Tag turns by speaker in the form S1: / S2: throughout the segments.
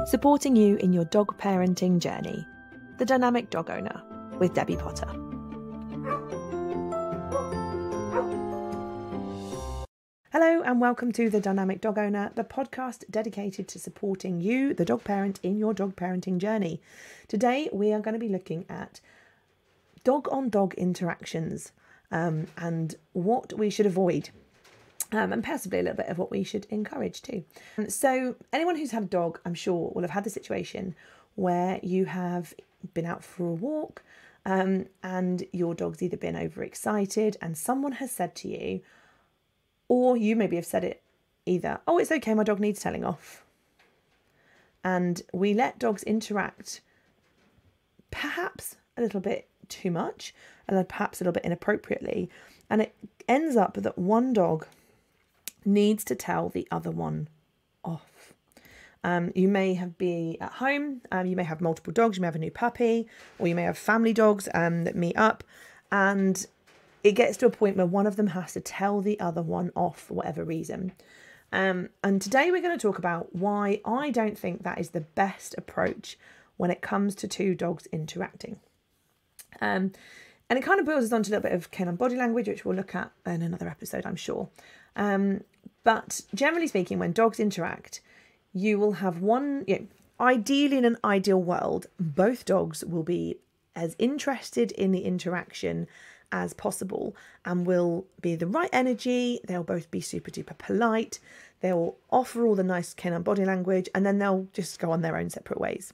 S1: supporting you in your dog parenting journey. The Dynamic Dog Owner with Debbie Potter. Hello and welcome to The Dynamic Dog Owner, the podcast dedicated to supporting you, the dog parent, in your dog parenting journey. Today we are going to be looking at dog-on-dog interactions and what we should avoid. And possibly a little bit of what we should encourage too. So anyone who's had a dog, I'm sure, will have had the situation where you have been out for a walk and your dog's either been overexcited and someone has said to you, or you maybe have said it either, oh, it's okay, my dog needs telling off. And we let dogs interact perhaps a little bit too much and perhaps a little bit inappropriately. And it ends up that one dog needs to tell the other one off. You may be at home, you may have multiple dogs, you may have a new puppy, or you may have family dogs that meet up, and it gets to a point where one of them has to tell the other one off for whatever reason. And today we're going to talk about why I don't think that is the best approach when it comes to two dogs interacting. And it kind of boils us onto a little bit of canine body language, which we'll look at in another episode, I'm sure. But generally speaking, when dogs interact, you will have ideally in an ideal world, both dogs will be as interested in the interaction as possible and will be the right energy. They'll both be super duper polite. They'll offer all the nice canine body language, and then they'll just go on their own separate ways.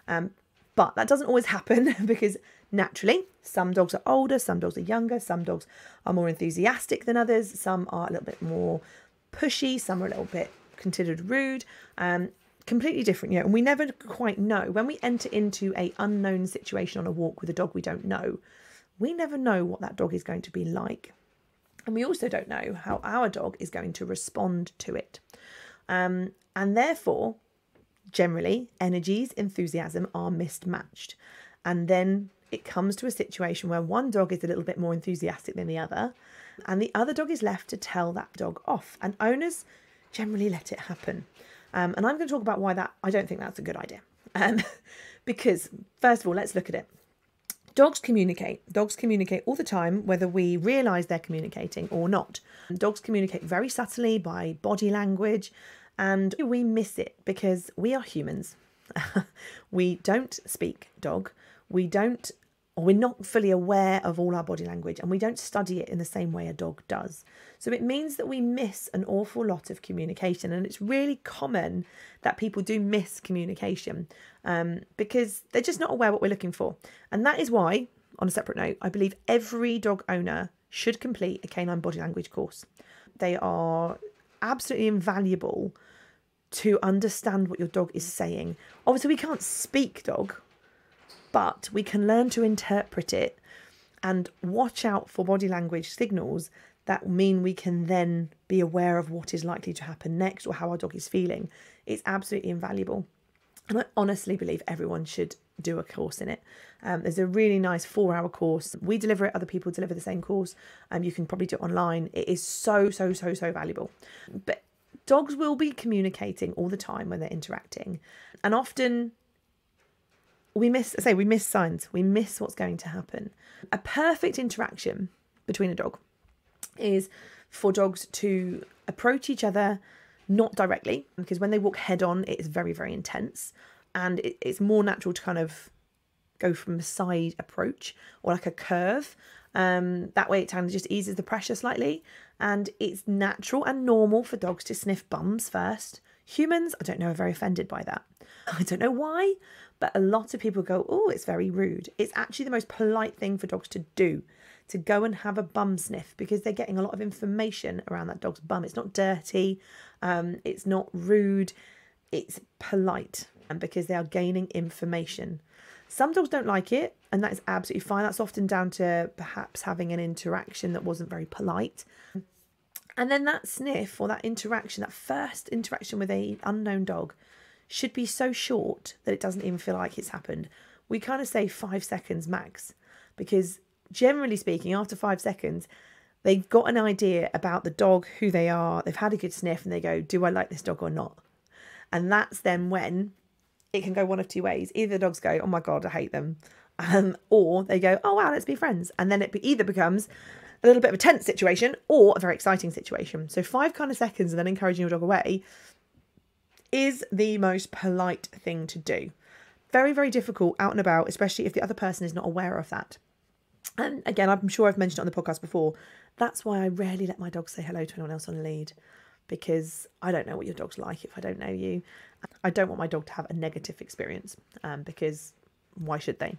S1: But that doesn't always happen because naturally, some dogs are older, some dogs are younger, some dogs are more enthusiastic than others, some are a little bit more pushy, some are a little bit considered rude, completely different, and we never quite know. When we enter into an unknown situation on a walk with a dog we don't know, we never know what that dog is going to be like. And we also don't know how our dog is going to respond to it. And therefore, generally, energies, enthusiasm are mismatched. And then it comes to a situation where one dog is a little bit more enthusiastic than the other, and the other dog is left to tell that dog off. And owners generally let it happen. And I'm going to talk about why I don't think that's a good idea. Because, first of all, let's look at it. Dogs communicate. Dogs communicate all the time, whether we realise they're communicating or not. Dogs communicate very subtly by body language, and we miss it because we are humans. We don't speak dog. We're not fully aware of all our body language, and we don't study it in the same way a dog does. So it means that we miss an awful lot of communication, and it's really common that people do miss communication because they're just not aware what we're looking for. And that is why, on a separate note, I believe every dog owner should complete a canine body language course. They are absolutely invaluable to understand what your dog is saying. Obviously, we can't speak dog, but we can learn to interpret it and watch out for body language signals that mean we can then be aware of what is likely to happen next or how our dog is feeling. It's absolutely invaluable. And I honestly believe everyone should do a course in it. There's a really nice 4-hour course. We deliver it, other people deliver the same course. You can probably do it online. It is so valuable. But dogs will be communicating all the time when they're interacting. And often we miss signs. We miss what's going to happen. A perfect interaction between a dog is for dogs to approach each other, not directly, because when they walk head on, it is very, very intense. And it's more natural to kind of go from a side approach or like a curve. That way it kind of just eases the pressure slightly. And it's natural and normal for dogs to sniff bums first. Humans, I don't know, are very offended by that. I don't know why, but a lot of people go, oh, it's very rude. It's actually the most polite thing for dogs to do, to go and have a bum sniff, because they're getting a lot of information around that dog's bum. It's not dirty, it's not rude, it's polite, and because they are gaining information. Some dogs don't like it, and that is absolutely fine. That's often down to perhaps having an interaction that wasn't very polite. And then that sniff or that interaction, that first interaction with an unknown dog, should be so short that it doesn't even feel like it's happened. We kind of say 5 seconds max, because generally speaking, after 5 seconds, they've got an idea about the dog, who they are, they've had a good sniff, and they go, do I like this dog or not? And that's then when it can go one of two ways. Either the dogs go, oh my God, I hate them. Or they go, oh wow, let's be friends. And then it either becomes a little bit of a tense situation or a very exciting situation. So 5 kind of seconds and then encouraging your dog away is the most polite thing to do. Very, very difficult out and about, especially if the other person is not aware of that. And again, I'm sure I've mentioned it on the podcast before. That's why I rarely let my dog say hello to anyone else on a lead, because I don't know what your dog's like if I don't know you. I don't want my dog to have a negative experience, because why should they?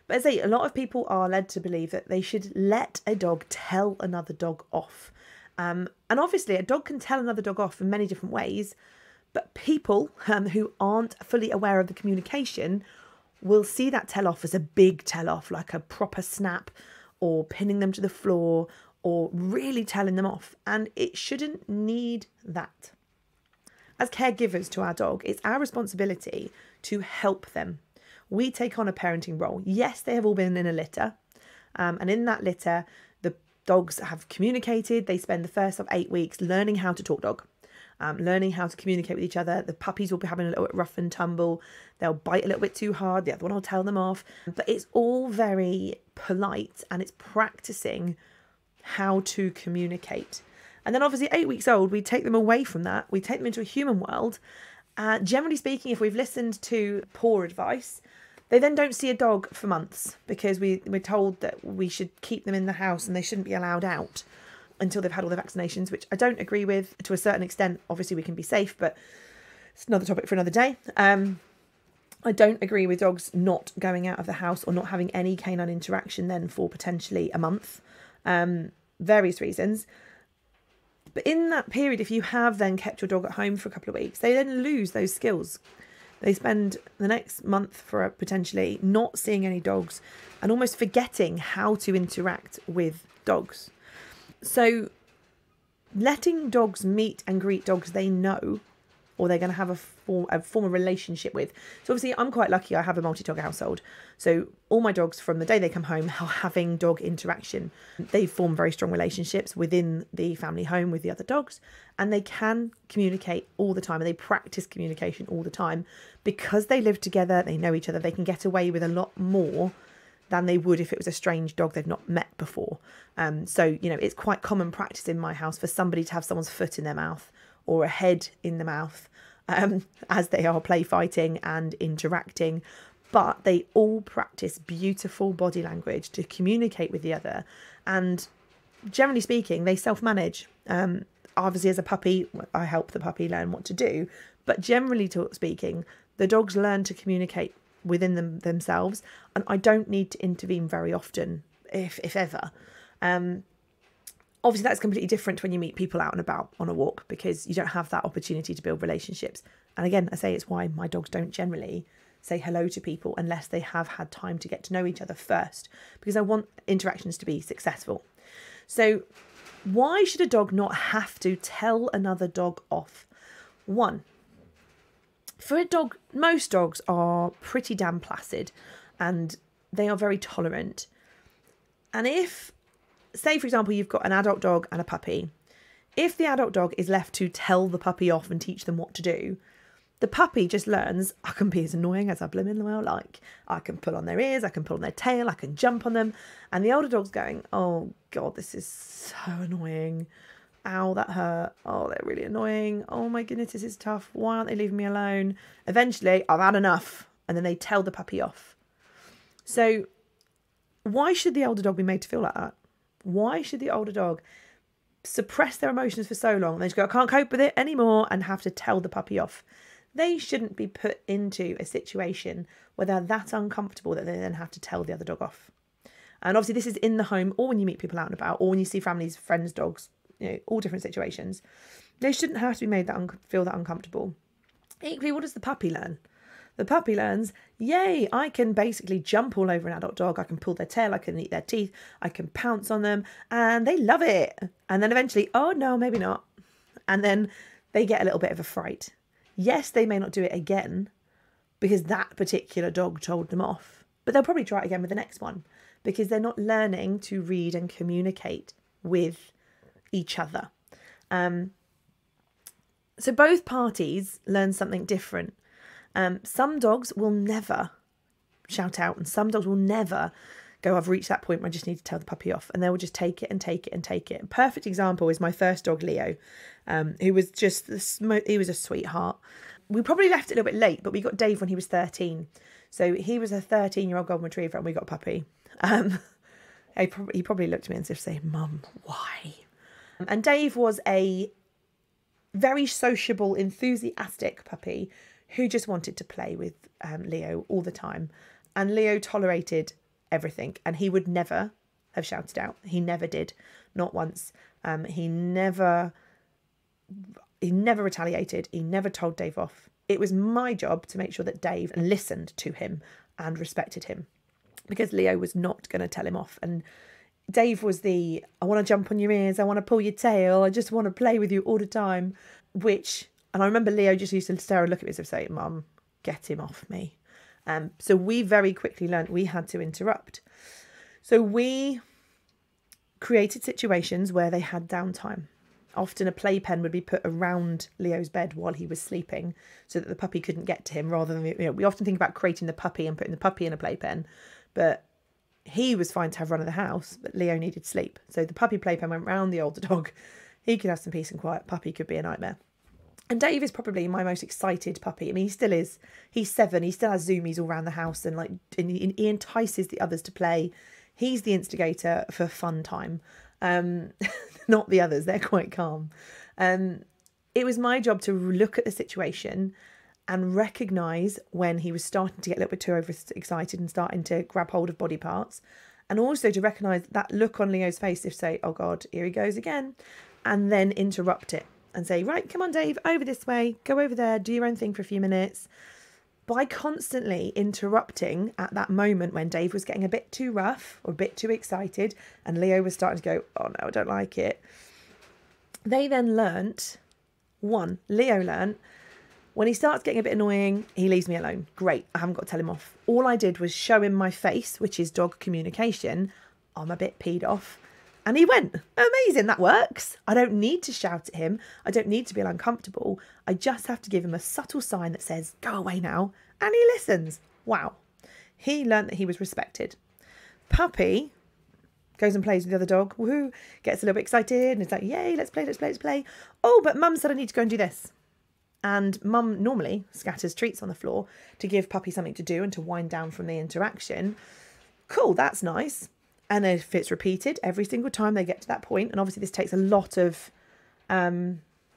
S1: But as I say, a lot of people are led to believe that they should let a dog tell another dog off. And obviously a dog can tell another dog off in many different ways, but people who aren't fully aware of the communication will see that tell off as a big tell off, like a proper snap or pinning them to the floor or really telling them off. And it shouldn't need that. As caregivers to our dog, it's our responsibility to help them. We take on a parenting role. Yes, they have all been in a litter. And in that litter, the dogs have communicated. They spend the first of 8 weeks learning how to talk dog, learning how to communicate with each other. The puppies will be having a little bit rough and tumble. They'll bite a little bit too hard. The other one will tell them off. But it's all very polite and it's practicing how to communicate. And then obviously 8 weeks old, we take them away from that. We take them into a human world. Generally speaking, if we've listened to poor advice, they then don't see a dog for months because we're told that we should keep them in the house and they shouldn't be allowed out until they've had all the vaccinations, which I don't agree with to a certain extent. Obviously, we can be safe, but it's another topic for another day. I don't agree with dogs not going out of the house or not having any canine interaction then for potentially a month. Various reasons. But in that period, if you have then kept your dog at home for a couple of weeks, they then lose those skills. They spend the next month for potentially not seeing any dogs and almost forgetting how to interact with dogs. So letting dogs meet and greet dogs they know or they're going to have a form of relationship with. So obviously I'm quite lucky, I have a multi-dog household. So all my dogs from the day they come home are having dog interaction. They form very strong relationships within the family home with the other dogs, and they can communicate all the time and they practice communication all the time. Because they live together, they know each other, they can get away with a lot more than they would if it was a strange dog they've not met before. So, you know, it's quite common practice in my house for somebody to have someone's foot in their mouth or a head in the mouth as they are play fighting and interacting. But they all practice beautiful body language to communicate with the other. And generally speaking, they self-manage. Obviously, as a puppy, I help the puppy learn what to do. But generally speaking, the dogs learn to communicate within themselves. And I don't need to intervene very often, if ever. Obviously, that's completely different when you meet people out and about on a walk because you don't have that opportunity to build relationships. And again, I say it's why my dogs don't generally say hello to people unless they have had time to get to know each other first, because I want interactions to be successful. So why should a dog not have to tell another dog off? One, for a dog, most dogs are pretty damn placid and they are very tolerant. And if, say, for example, you've got an adult dog and a puppy. If the adult dog is left to tell the puppy off and teach them what to do, the puppy just learns, I can be as annoying as I blimmin' well like. I can pull on their ears, I can pull on their tail, I can jump on them. And the older dog's going, oh God, this is so annoying. Ow, that hurt. Oh, they're really annoying. Oh my goodness, this is tough. Why aren't they leaving me alone? Eventually, I've had enough. And then they tell the puppy off. So why should the older dog be made to feel like that? Why should the older dog suppress their emotions for so long and then just go, I can't cope with it anymore, and have to tell the puppy off? They shouldn't be put into a situation where they're that uncomfortable that they then have to tell the other dog off. And obviously this is in the home or when you meet people out and about or when you see families, friends, dogs, you know, all different situations. They shouldn't have to be made that feel that uncomfortable. Equally, what does the puppy learn? The puppy learns, yay, I can basically jump all over an adult dog. I can pull their tail, I can eat their teeth, I can pounce on them, and they love it. And then eventually, oh no, maybe not. And then they get a little bit of a fright. Yes, they may not do it again because that particular dog told them off, but they'll probably try it again with the next one because they're not learning to read and communicate with each other. So both parties learn something different. Some dogs will never shout out, and some dogs will never go, I've reached that point where I just need to tell the puppy off, and they will just take it and take it and take it. A perfect example is my first dog, Leo, who was just, he was a sweetheart. We probably left it a little bit late, but we got Dave when he was 13. So he was a 13-year-old golden retriever and we got a puppy. He probably looked at me as if to say, Mum, why? And Dave was a very sociable, enthusiastic puppy who just wanted to play with Leo all the time. And Leo tolerated everything, and he would never have shouted out. He never did, not once. He never retaliated. He never told Dave off. It was my job to make sure that Dave listened to him and respected him, because Leo was not going to tell him off. And Dave was I want to jump on your ears, I want to pull your tail, I just want to play with you all the time. And I remember Leo just used to stare and look at me and say, Mum, get him off me. So we very quickly learned we had to interrupt. So we created situations where they had downtime. Often a playpen would be put around Leo's bed while he was sleeping so that the puppy couldn't get to him, rather than, we often think about creating the puppy and putting the puppy in a playpen, but he was fine to have run of the house, but Leo needed sleep. So the puppy playpen went round the older dog. He could have some peace and quiet. Puppy could be a nightmare. And Dave is probably my most excited puppy. I mean, he still is. He's 7. He still has zoomies all around the house, and he entices the others to play. He's the instigator for fun time. Not the others. They're quite calm. It was my job to look at the situation and recognise when he was starting to get a little bit too overexcited and starting to grab hold of body parts. And also to recognise that look on Leo's face, if say, oh God, here he goes again. And then interrupt it and say, right, come on, Dave, over this way, go over there, do your own thing for a few minutes. By constantly interrupting at that moment when Dave was getting a bit too rough or a bit too excited and Leo was starting to go, oh no, I don't like it. They then Leo learnt, when he starts getting a bit annoying, he leaves me alone. Great, I haven't got to tell him off. All I did was show him my face, which is dog communication. I'm a bit peed off. And he went, amazing, that works. I don't need to shout at him. I don't need to be uncomfortable. I just have to give him a subtle sign that says, go away now. And he listens. Wow. He learned that he was respected. Puppy goes and plays with the other dog. Woohoo. Gets a little bit excited. And it's like, yay, let's play, let's play, let's play. Oh, but Mum said I need to go and do this. And Mum normally scatters treats on the floor to give Puppy something to do and to wind down from the interaction. Cool, that's nice. And if it's repeated every single time they get to that point, and obviously this takes a lot of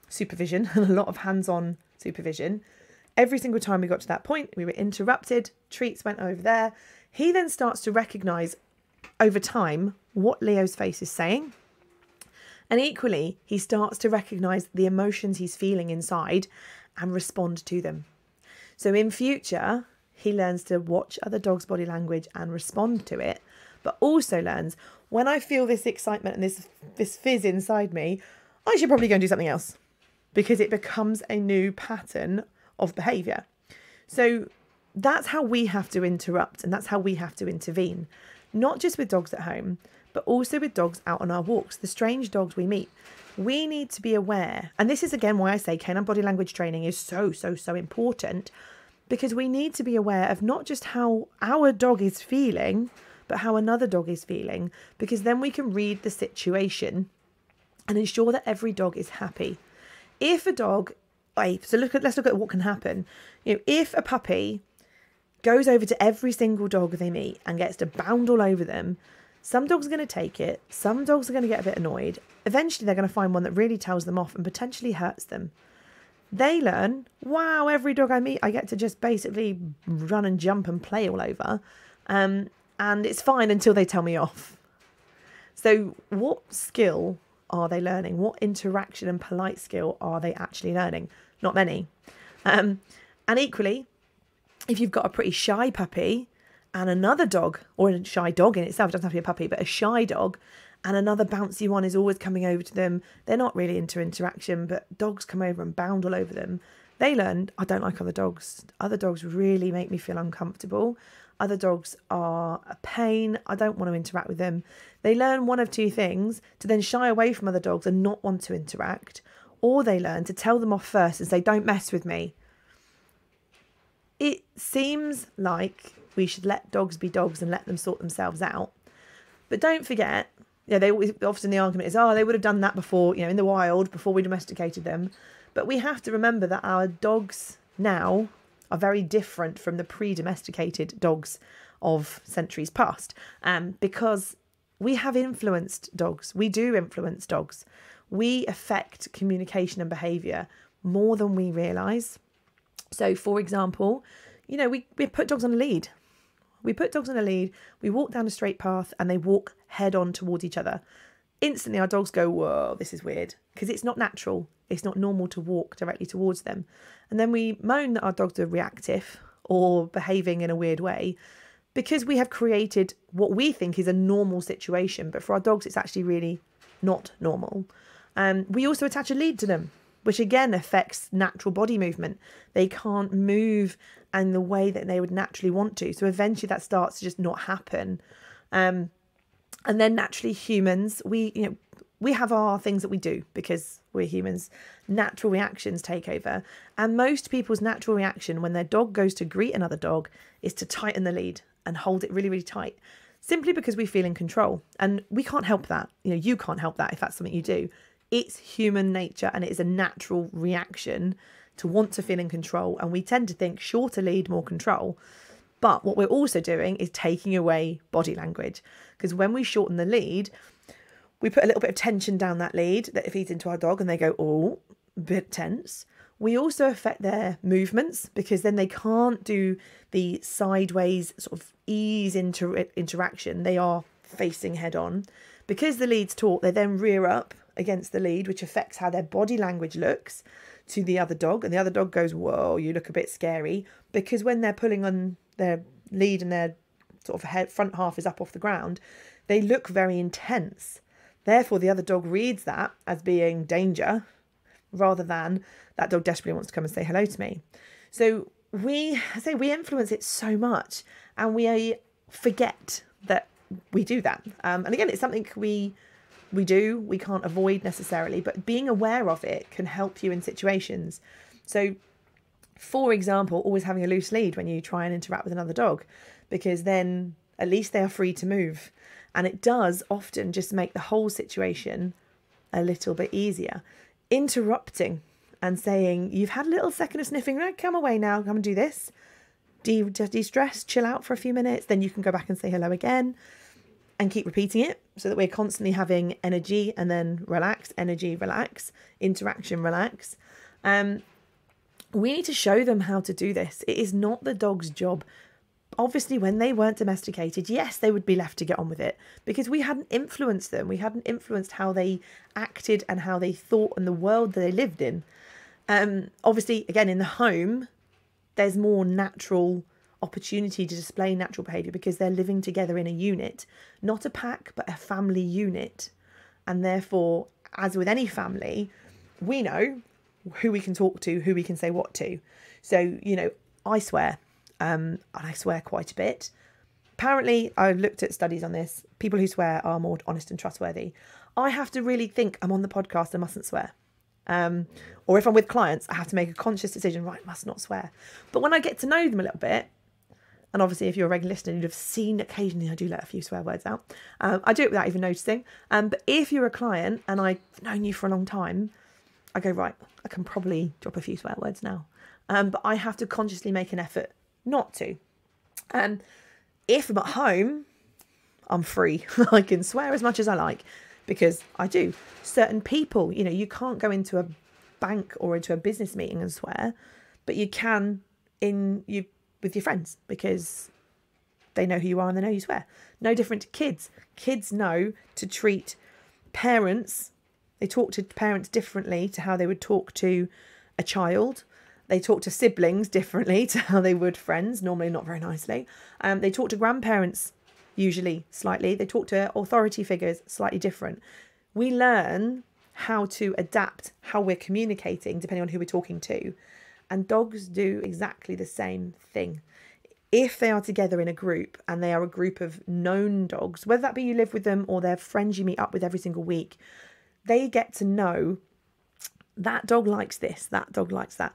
S1: supervision and a lot of hands-on supervision. Every single time we got to that point, we were interrupted, treats went over there. He then starts to recognise over time what Leo's face is saying. And equally, he starts to recognise the emotions he's feeling inside and respond to them. So in future, he learns to watch other dogs' body language and respond to it, but also learns, when I feel this excitement and this fizz inside me, I should probably go and do something else, because it becomes a new pattern of behaviour. So that's how we have to interrupt, and that's how we have to intervene, not just with dogs at home, but also with dogs out on our walks, the strange dogs we meet. We need to be aware, and this is again why I say canine body language training is so important, because we need to be aware of not just how our dog is feeling, but how another dog is feeling, because then we can read the situation and ensure that every dog is happy. If a dog, let's look at what can happen. If a puppy goes over to every single dog they meet and gets to bound all over them, some dogs are going to take it, some dogs are going to get a bit annoyed. Eventually they're going to find one that really tells them off and potentially hurts them. They learn, wow, every dog I meet I get to just basically run and jump and play all over. And it's fine until they tell me off. So what skill are they learning? What interaction and polite skill are they actually learning? Not many. And equally, if you've got a pretty shy puppy and another dog, or a shy dog in itself, it doesn't have to be a puppy, but a shy dog, and another bouncy one is always coming over to them, they're not really into interaction, but dogs come over and bound all over them. They learned, I don't like other dogs. Other dogs really make me feel uncomfortable. Other dogs are a pain. I don't want to interact with them. They learn one of two things: to then shy away from other dogs and not want to interact, or they learn to tell them off first and say, don't mess with me. it seems like we should let dogs be dogs and let them sort themselves out. But don't forget, they always, often the argument is, oh, they would have done that before, in the wild, before we domesticated them. But we have to remember that our dogs now are very different from the pre-domesticated dogs of centuries past, because we have influenced dogs. We do influence dogs. We affect communication and behaviour more than we realise. So, for example, we put dogs on a lead. We put dogs on a lead, we walk down a straight path and they walk head on towards each other. Instantly our dogs go, whoa, this is weird, because it's not natural. It's not normal to walk directly towards them. And then we moan that our dogs are reactive or behaving in a weird way because we have created what we think is a normal situation. But for our dogs, it's actually really not normal. We also attach a lead to them, which again affects natural body movement. They can't move in the way that they would naturally want to. So eventually that starts to just not happen. And then naturally humans, we have our things that we do because we're humans. Natural reactions take over. And most people's natural reaction when their dog goes to greet another dog is to tighten the lead and hold it really, really tight. Simply because we feel in control. And we can't help that. You can't help that if that's something you do. It's human nature and it is a natural reaction to want to feel in control. And we tend to think shorter lead, more control. But what we're also doing is taking away body language. Because when we shorten the lead, we put a little bit of tension down that lead that feeds into our dog and they go, oh, a bit tense. We also affect their movements because then they can't do the sideways sort of ease interaction. They are facing head on. Because the lead's taut, they then rear up against the lead, which affects how their body language looks to the other dog. And the other dog goes, whoa, you look a bit scary. Because when they're pulling on their lead and their sort of front half is up off the ground, they look very intense. Therefore, the other dog reads that as being danger rather than that dog desperately wants to come and say hello to me. So we influence it so much and we forget that we do that. And again, it's something we can't avoid necessarily, but being aware of it can help you in situations. So, for example, always having a loose lead when you try and interact with another dog, because then at least they are free to move. And it does often just make the whole situation a little bit easier. Interrupting and saying, you've had a little second of sniffing, right, come away now, come and do this. De-stress, chill out for a few minutes, then you can go back and say hello again and keep repeating it so that we're constantly having energy and then relax, energy, relax, interaction, relax. We need to show them how to do this. It is not the dog's job. Obviously, when they weren't domesticated, yes, they would be left to get on with it because we hadn't influenced them. We hadn't influenced how they acted and how they thought and the world that they lived in. Obviously, again, in the home, there's more natural opportunity to display natural behaviour because they're living together in a unit, not a pack, but a family unit. And therefore, as with any family, we know who we can talk to, who we can say what to. So, I swear. And I swear quite a bit. Apparently, I've looked at studies on this. People who swear are more honest and trustworthy. I have to really think I'm on the podcast, I mustn't swear. Or if I'm with clients, I have to make a conscious decision, right, must not swear. But when I get to know them a little bit, and obviously if you're a regular listener, you'd have seen occasionally I do let a few swear words out. I do it without even noticing. But if you're a client and I've known you for a long time, I go, right, I can probably drop a few swear words now. But I have to consciously make an effort not to. If I'm at home, I'm free. I can swear as much as I like because I do. Certain people, you can't go into a bank or into a business meeting and swear, but you can with your friends because they know who you are and they know you swear. No different to kids. Kids know to treat parents. They talk to parents differently to how they would talk to a child. They talk to siblings differently to how they would friends, normally not very nicely. They talk to grandparents, usually slightly. They talk to authority figures, slightly different. We learn how to adapt how we're communicating depending on who we're talking to. And dogs do exactly the same thing. If they are together in a group and they are a group of known dogs, whether that be you live with them or they're friends you meet up with every single week, they get to know that dog likes this, that dog likes that.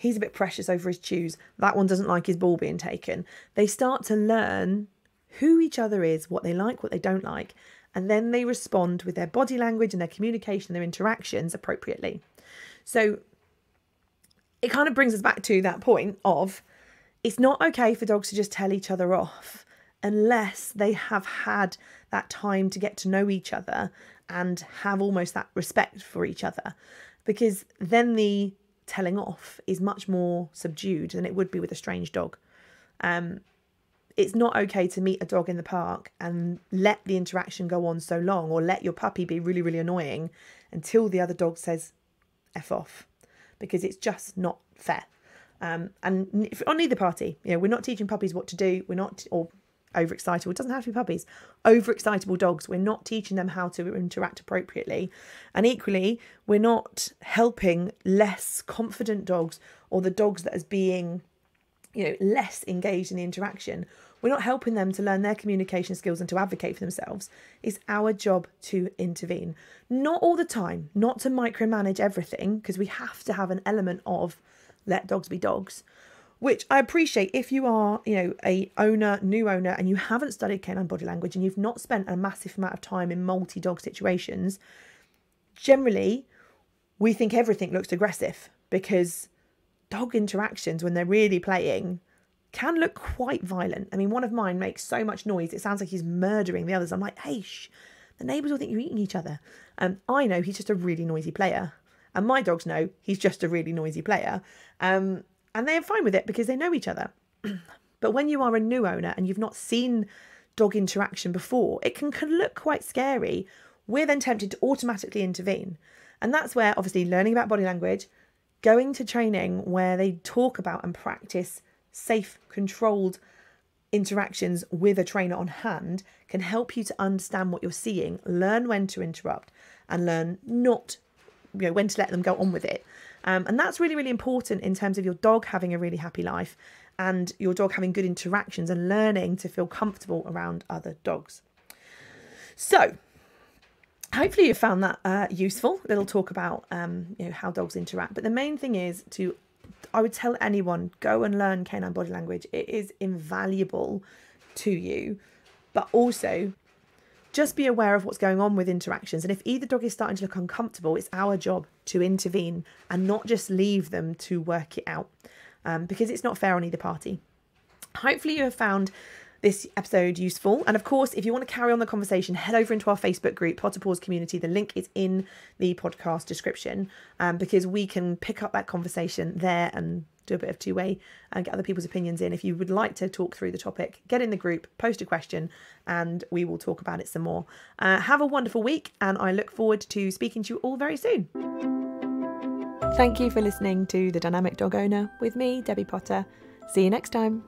S1: he's a bit precious over his chews. That one doesn't like his ball being taken. They start to learn who each other is, what they like, what they don't like, and then they respond with their body language and their communication, their interactions appropriately. So it kind of brings us back to that point of, it's not okay for dogs to just tell each other off unless they have had that time to get to know each other and have almost that respect for each other, because then the telling off is much more subdued than it would be with a strange dog. It's not okay to meet a dog in the park and let the interaction go on so long, or let your puppy be really, really annoying until the other dog says F off, because it's just not fair. And on either party, we're not teaching puppies what to do. We're not, or overexcitable, it doesn't have to be puppies, overexcitable dogs, we're not teaching them how to interact appropriately. And equally, we're not helping less confident dogs, or the dogs that is being less engaged in the interaction. We're not helping them to learn their communication skills and to advocate for themselves. It's our job to intervene. Not all the time, not to micromanage everything, because we have to have an element of let dogs be dogs, which I appreciate if you are, a new owner, and you haven't studied canine body language and you've not spent a massive amount of time in multi-dog situations. Generally, we think everything looks aggressive, because dog interactions, when they're really playing, can look quite violent. I mean, one of mine makes so much noise, it sounds like he's murdering the others. I'm like, hey, shh, the neighbours will think you're eating each other. And I know he's just a really noisy player. And my dogs know he's just a really noisy player. And they're fine with it because they know each other. But when you are a new owner and you've not seen dog interaction before, it can look quite scary. We're then tempted to automatically intervene. And that's where, obviously, learning about body language, going to training where they talk about and practice safe, controlled interactions with a trainer on hand can help you to understand what you're seeing, learn when to interrupt, and learn not, when to let them go on with it. And that's really, really important in terms of your dog having a really happy life and your dog having good interactions and learning to feel comfortable around other dogs. So hopefully you found that useful, little talk about how dogs interact. But the main thing is I would tell anyone, go and learn canine body language. It is invaluable to you, but also just be aware of what's going on with interactions. And if either dog is starting to look uncomfortable, it's our job to intervene and not just leave them to work it out, because it's not fair on either party. Hopefully you have found this episode useful. And of course, if you want to carry on the conversation, head over into our Facebook group, Potter Paws Community. The link is in the podcast description, because we can pick up that conversation there and do a bit of two-way and get other people's opinions in. If you would like to talk through the topic, get in the group, post a question, and we will talk about it some more. Have a wonderful week, and I look forward to speaking to you all very soon. Thank you for listening to The Dynamic Dog Owner with me, Debbie Potter. See you next time.